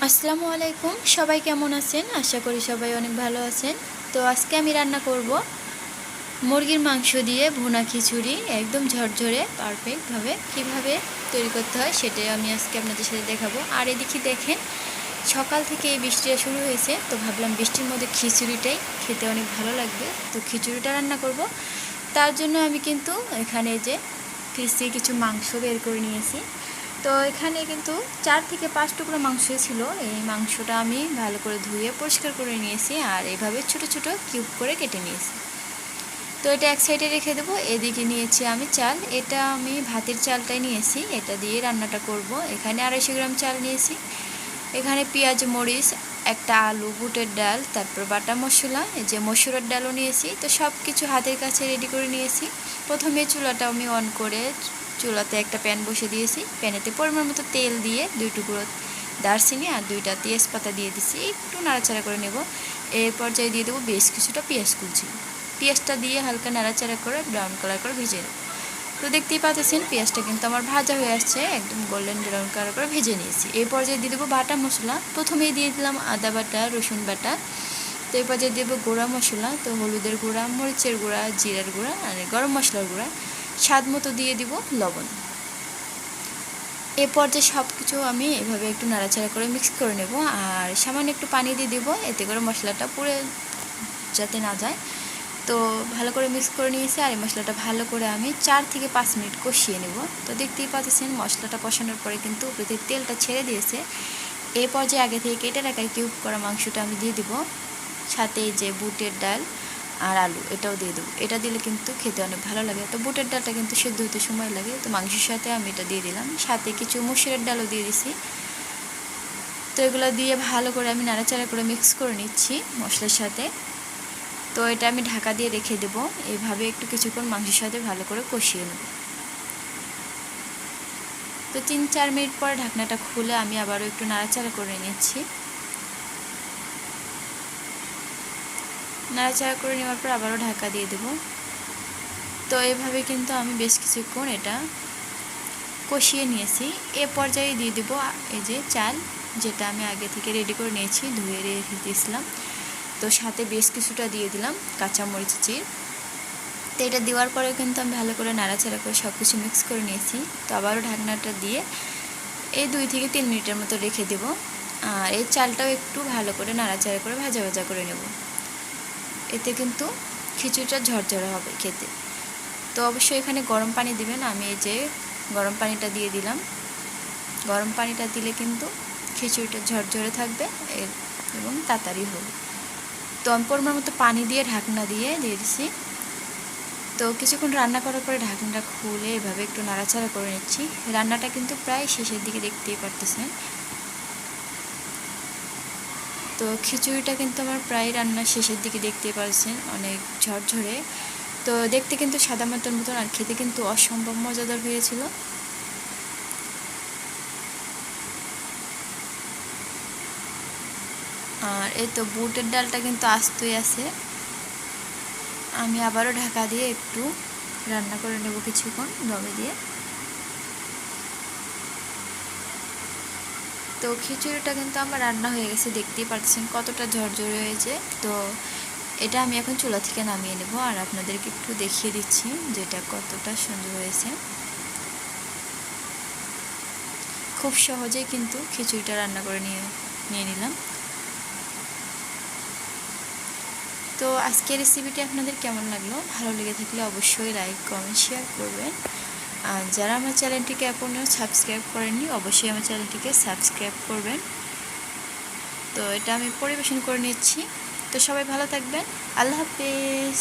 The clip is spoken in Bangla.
আসসালামু আলাইকুম, সবাই কেমন আছেন? আশা করি সবাই অনেক ভালো আছেন। তো আজকে আমি রান্না করব মুরগির মাংস দিয়ে ভুনা খিচুড়ি, একদম ঝরঝরে পারফেক্টভাবে কিভাবে তৈরি করতে হয় সেটাই আমি আজকে আপনাদের সাথে দেখাবো। আর এদিকে দেখেন, সকাল থেকে এই বৃষ্টিটা শুরু হয়েছে, তো ভাবলাম বৃষ্টির মধ্যে খিচুড়িটাই খেতে অনেক ভালো লাগবে, তো খিচুড়িটা রান্না করব। তার জন্য আমি কিন্তু এখানে যে ফ্রিজ থেকে কিছু মাংস বের করে নিয়েছি। তো এখানে কিন্তু 4 থেকে 5 টুকরো মাংস ছিল। এই মাংসটা আমি ভালো করে ধুয়ে পরিষ্কার করে নিয়েছি আর এভাবে ছোট ছোট কিউব করে কেটে নিয়েছি। তো এটা এক সাইডে রেখে দেবো। এদিকে নিয়েছি আমি চাল, এটা আমি ভাতের চালটাই নিয়েছি, এটা দিয়ে রান্নাটা করব। এখানে 250 গ্রাম চাল নিয়েছি। এখানে পেঁয়াজ, মরিচ, একটা আলু, বুটের ডাল, তারপর বাটা মশলা, এই যে মসুরের ডালও নিয়েছি। তো সব কিছু হাতের কাছে রেডি করে নিয়েছি। প্রথমে চুলাটা আমি অন করে চুলাতে একটা প্যান বসে দিয়েছি। প্যানেতে পরিমাণ মতো তেল দিয়ে 2 টুকরো দারচিনি আর 2টা তেজপাতা দিয়ে দিচ্ছি, একটু নাড়াচাড়া করে নেব। এর পর্যায়ে দিয়ে দেবো বেশ কিছুটা পেঁয়াজ কুচি। পেঁয়াজটা দিয়ে হালকা নাড়াচাড়া করে ব্রাউন কালার করে ভেজে নেব। তো দেখতেই পাচ্ছেন পেঁয়াজটা কিন্তু আমার ভাজা হয়ে আসছে, একদম গোল্ডেন ব্রাউন কালার করে ভেজে নিয়েছি। এই পর্যায়ে দিয়ে দেবো বাটা মশলা। প্রথমেই দিয়ে দিলাম আদা বাটা, রসুন বাটা। তো এই পর্যায়ে দেবো গুঁড়া মশলা, তো হলুদের গুঁড়া, মরিচের গুঁড়া, জিরার গুঁড়া আর গরম মশলার গুঁড়া। স্বাদ মতো দিয়ে দিব লবণ। এ পর্যায়ে সব কিছু আমি এভাবে একটু নাড়াচাড়া করে মিক্স করে নেব আর সামান্য একটু পানি দিয়ে দেবো, এতে করে মশলাটা পুড়ে যাতে না যায়। তো ভালো করে মিক্স করে নিয়েছি আর এই মশলাটা ভালো করে আমি 4 থেকে 5 মিনিট কষিয়ে নেব। তো দেখতেই পাচ্ছেন মশলাটা কষানোর পরে কিন্তু উপরে তেলটা ছেড়ে দিয়েছে। এই পর্যায়ে আগে থেকে কেটে রাখা কিউব করা মাংসটা আমি দিয়ে দিব, সাথে এই যে বুটের ডাল আর আলু এটাও দিয়ে দেবো। এটা দিলে কিন্তু খেতে অনেক ভালো লাগে। তো বুটের ডালটা কিন্তু সেদ্ধ হতে সময় লাগে, তো মাংসের সাথে আমি এটা দিয়ে দিলাম, সাথে কিছু মসুরের ডালও দিয়ে দিছি। তো এগুলো দিয়ে ভালো করে আমি নাড়াচাড়া করে মিক্স করে নিচ্ছি মশলার সাথে। তো এটা আমি ঢাকা দিয়ে রেখে দেব, এইভাবে একটু কিছুক্ষণ মাংসের সাথে ভালো করে কষিয়ে নেব। তো 3-4 মিনিট পর ঢাকনাটা খুলে আমি আবারও একটু নাড়াচাড়া করে নিচ্ছি। নাড়াচাড়া করে নেওয়ার পর আবারও ঢাকা দিয়ে দেব। তো এভাবে কিন্তু আমি বেশ কিছুক্ষণ এটা কষিয়ে নিয়েছি। এ পর্যায়ে দিয়ে দেব এই যে চাল, যেটা আমি আগে থেকে রেডি করে নিয়েছি, ধুয়ে রেখে দিয়েছিলাম। তো সাথে বেশ কিছুটা দিয়ে দিলাম কাঁচামরিচ চির। তো এটা দেওয়ার পরে কিন্তু আমি ভালো করে নাড়াচাড়া করে সব কিছু মিক্স করে নিয়েছি। তো আবারও ঢাকনাটা দিয়ে এই 2 থেকে 3 মিনিটের মতো রেখে দেব। আর এই চালটাও একটু ভালো করে নাড়াচাড়া করে ভাজা ভাজা করে নেব, এতে কিন্তু খিচুড়িটা ঝরঝরে হবে খেতে। তো অবশ্যই এখানে গরম পানি দিবেন, আমি এই যে গরম পানিটা দিয়ে দিলাম। গরম পানিটা দিলে কিন্তু খিচুড়িটা ঝরঝরে থাকবে এবং তাড়াতাড়ি হবে। তো আমি পরিমাণ মতো পানি দিয়ে ঢাকনা দিয়ে দিয়েছি। তো কিছুক্ষণ রান্না করার পরে ঢাকনাটা খুলে এভাবে একটু নাড়াচাড়া করে নিচ্ছি। রান্নাটা কিন্তু প্রায় শেষের দিকে, দেখতেই পারতেছেন। তো খিচুড়িটা কিন্তু আমার প্রায় রান্নার শেষের দিকে, দেখতেই পাচ্ছেন, অনেক ঝরঝরে। তো দেখতে কিন্তু সাদা মাটার মতন, আর খেতে কিন্তু অসম্ভব মজাদার হয়েছিল। আর এই তো বুটের ডালটা কিন্তু আস্তই আছে। আমি আবারও ঢাকা দিয়ে একটু রান্না করে নেব কিছুক্ষণ দমে দিয়ে। তো খিচুড়িটা কিন্তু আমার রান্না হয়ে গেছে, দেখতেই পাচ্ছেন কতটা ঝরঝরে হয়েছে। তো এটা আমি এখন চুলা থেকে নামিয়ে নেব আর আপনাদেরকে একটু দেখিয়ে দিচ্ছি যেটা কতটা সুন্দর হয়েছে। খুব সহজেই কিন্তু খিচুড়িটা রান্না করে নিয়ে নিলাম। তো আজকের রেসিপিটি আপনাদের কেমন লাগলো? ভালো লেগে থাকলে অবশ্যই লাইক, কমেন্ট, শেয়ার করবেন। আর যারা আমার চ্যানেলটিকে এখনও সাবস্ক্রাইব করেননি, অবশ্যই আমার চ্যানেলটিকে সাবস্ক্রাইব করবেন। তো এটা আমি পরিবেশন করে নিচ্ছি। তো সবাই ভালো থাকবেন। আল্লাহ হাফেজ।